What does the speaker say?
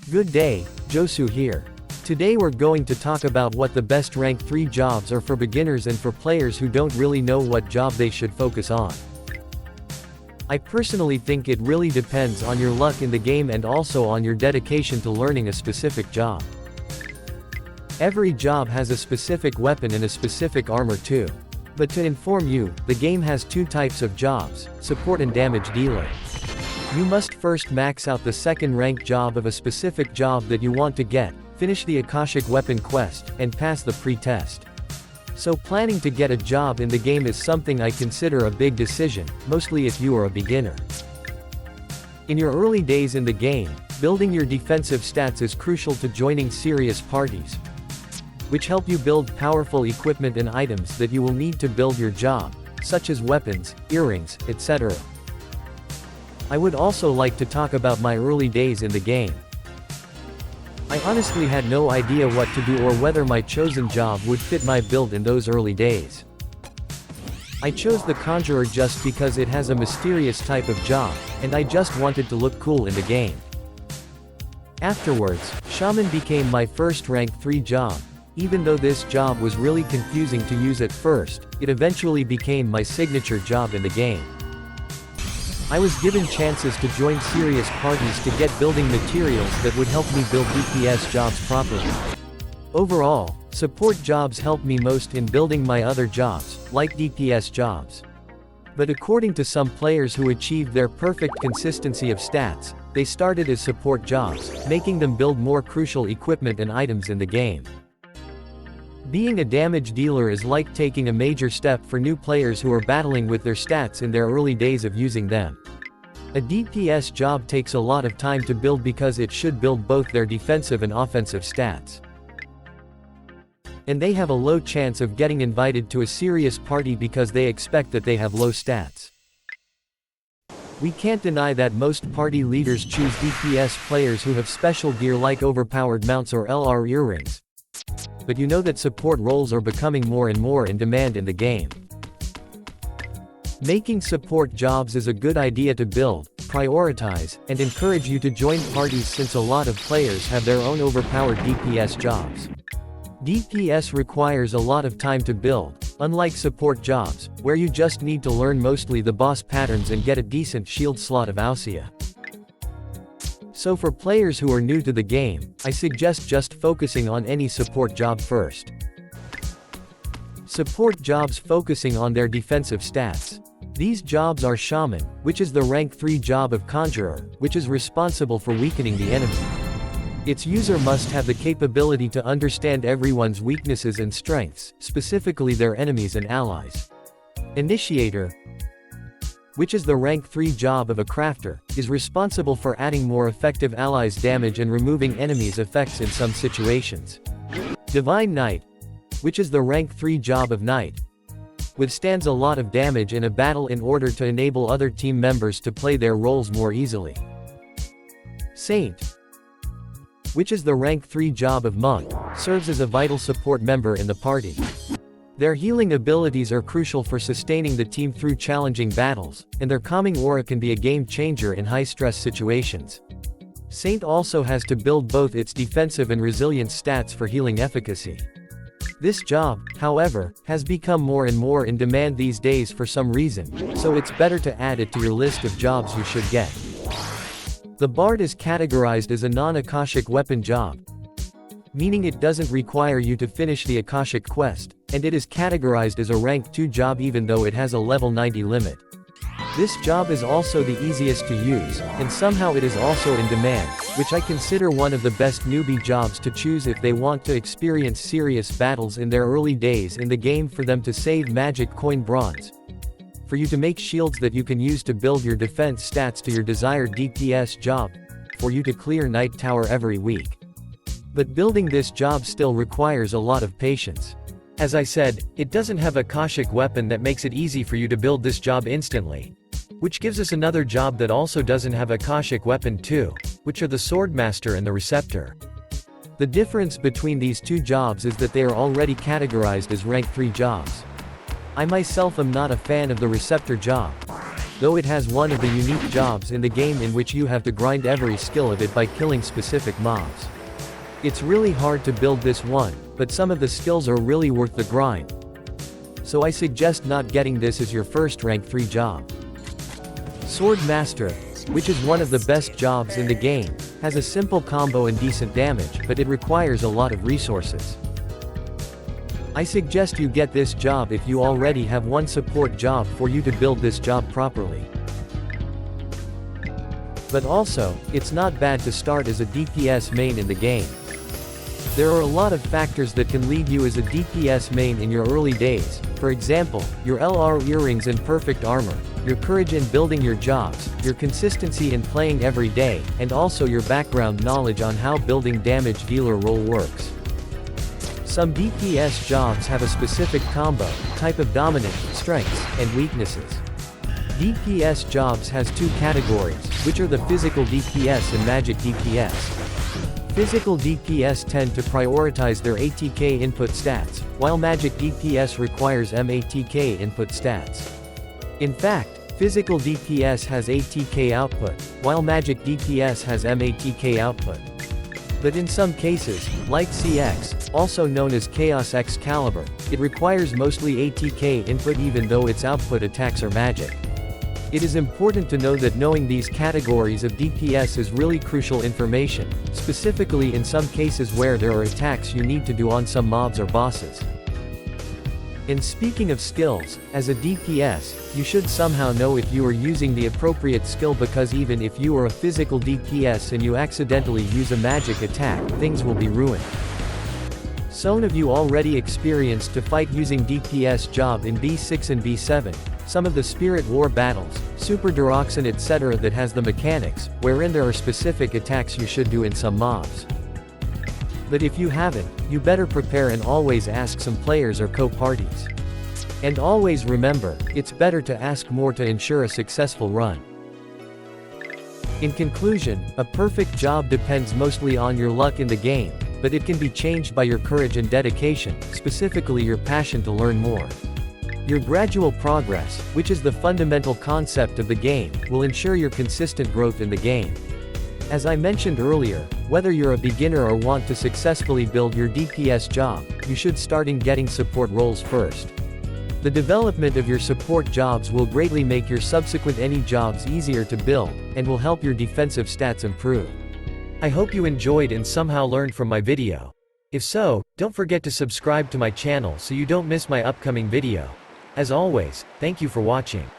Good day, Josu here. Today we're going to talk about what the best rank 3 jobs are for beginners and for players who don't really know what job they should focus on. I personally think it really depends on your luck in the game and also on your dedication to learning a specific job. Every job has a specific weapon and a specific armor too. But to inform you, the game has 2 types of jobs, support and damage dealer. You must first max out the second rank job of a specific job that you want to get, finish the Akashic Weapon quest, and pass the pre-test. So planning to get a job in the game is something I consider a big decision, mostly if you are a beginner. In your early days in the game, building your defensive stats is crucial to joining serious parties, which help you build powerful equipment and items that you will need to build your job, such as weapons, earrings, etc. I would also like to talk about my early days in the game. I honestly had no idea what to do or whether my chosen job would fit my build in those early days. I chose the Conjurer just because it has a mysterious type of job, and I just wanted to look cool in the game. Afterwards, Shaman became my first rank 3 job. Even though this job was really confusing to use at first, it eventually became my signature job in the game. I was given chances to join serious parties to get building materials that would help me build DPS jobs properly. Overall, support jobs helped me most in building my other jobs, like DPS jobs. But according to some players who achieved their perfect consistency of stats, they started as support jobs, making them build more crucial equipment and items in the game. Being a damage dealer is like taking a major step for new players who are battling with their stats in their early days of using them. A DPS job takes a lot of time to build because it should build both their defensive and offensive stats. And they have a low chance of getting invited to a serious party because they expect that they have low stats. We can't deny that most party leaders choose DPS players who have special gear like overpowered mounts or LR earrings. But you know that support roles are becoming more and more in demand in the game. Making support jobs is a good idea to build, prioritize, and encourage you to join parties since a lot of players have their own overpowered DPS jobs. DPS requires a lot of time to build, unlike support jobs, where you just need to learn mostly the boss patterns and get a decent shield slot of Alchemia. So for players who are new to the game, I suggest just focusing on any support job first. Support jobs focusing on their defensive stats. These jobs are Shaman, which is the rank 3 job of Conjurer, which is responsible for weakening the enemy. Its user must have the capability to understand everyone's weaknesses and strengths, specifically their enemies and allies. Initiator, which is the rank 3 job of a crafter, is responsible for adding more effective allies' damage and removing enemies' effects in some situations. Divine Knight, which is the rank 3 job of Knight, withstands a lot of damage in a battle in order to enable other team members to play their roles more easily. Saint, which is the rank 3 job of Monk, serves as a vital support member in the party. Their healing abilities are crucial for sustaining the team through challenging battles, and their calming aura can be a game changer in high-stress situations. Saint also has to build both its defensive and resilience stats for healing efficacy. This job, however, has become more and more in demand these days for some reason, so it's better to add it to your list of jobs you should get. The Bard is categorized as a non-Akashic weapon job, meaning it doesn't require you to finish the Akashic quest, and it is categorized as a rank 2 job even though it has a level 90 limit. This job is also the easiest to use, and somehow it is also in demand, which I consider one of the best newbie jobs to choose if they want to experience serious battles in their early days in the game, for them to save magic coin bronze, for you to make shields that you can use to build your defense stats to your desired DPS job, for you to clear Night Tower every week. But building this job still requires a lot of patience. As I said, it doesn't have a Akashic weapon that makes it easy for you to build this job instantly. Which gives us another job that also doesn't have a Akashic weapon too, which are the Swordmaster and the Receptor. The difference between these 2 jobs is that they are already categorized as rank 3 jobs. I myself am not a fan of the Receptor job. though it has one of the unique jobs in the game in which you have to grind every skill of it by killing specific mobs. It's really hard to build this one, but some of the skills are really worth the grind. So I suggest not getting this as your first rank 3 job. Sword Master, which is one of the best jobs in the game, has a simple combo and decent damage, but it requires a lot of resources. I suggest you get this job if you already have one support job for you to build this job properly. But also, it's not bad to start as a DPS main in the game. There are a lot of factors that can lead you as a DPS main in your early days, for example, your LR earrings and perfect armor, your courage in building your jobs, your consistency in playing every day, and also your background knowledge on how building damage dealer role works. Some DPS jobs have a specific combo, type of dominant, strengths, and weaknesses. DPS jobs has 2 categories, which are the physical DPS and magic DPS. Physical DPS tend to prioritize their ATK input stats, while magic DPS requires MATK input stats. In fact, physical DPS has ATK output, while magic DPS has MATK output. But in some cases, like CX, also known as Chaos Excalibur, it requires mostly ATK input even though its output attacks are magic. It is important to know that knowing these categories of DPS is really crucial information, specifically in some cases where there are attacks you need to do on some mobs or bosses. And speaking of skills, as a DPS, you should somehow know if you are using the appropriate skill, because even if you are a physical DPS and you accidentally use a magic attack, things will be ruined. Some of you already experienced to fight using DPS job in B6 and B7, some of the Spirit War battles, Super Deroxin etc. that has the mechanics, wherein there are specific attacks you should do in some mobs. But if you haven't, you better prepare and always ask some players or co-parties. And always remember, it's better to ask more to ensure a successful run. In conclusion, a perfect job depends mostly on your luck in the game, but it can be changed by your courage and dedication, specifically your passion to learn more. Your gradual progress, which is the fundamental concept of the game, will ensure your consistent growth in the game. As I mentioned earlier, whether you're a beginner or want to successfully build your DPS job, you should start in getting support roles first. The development of your support jobs will greatly make your subsequent any jobs easier to build, and will help your defensive stats improve. I hope you enjoyed and somehow learned from my video. If so, don't forget to subscribe to my channel so you don't miss my upcoming video. As always, thank you for watching.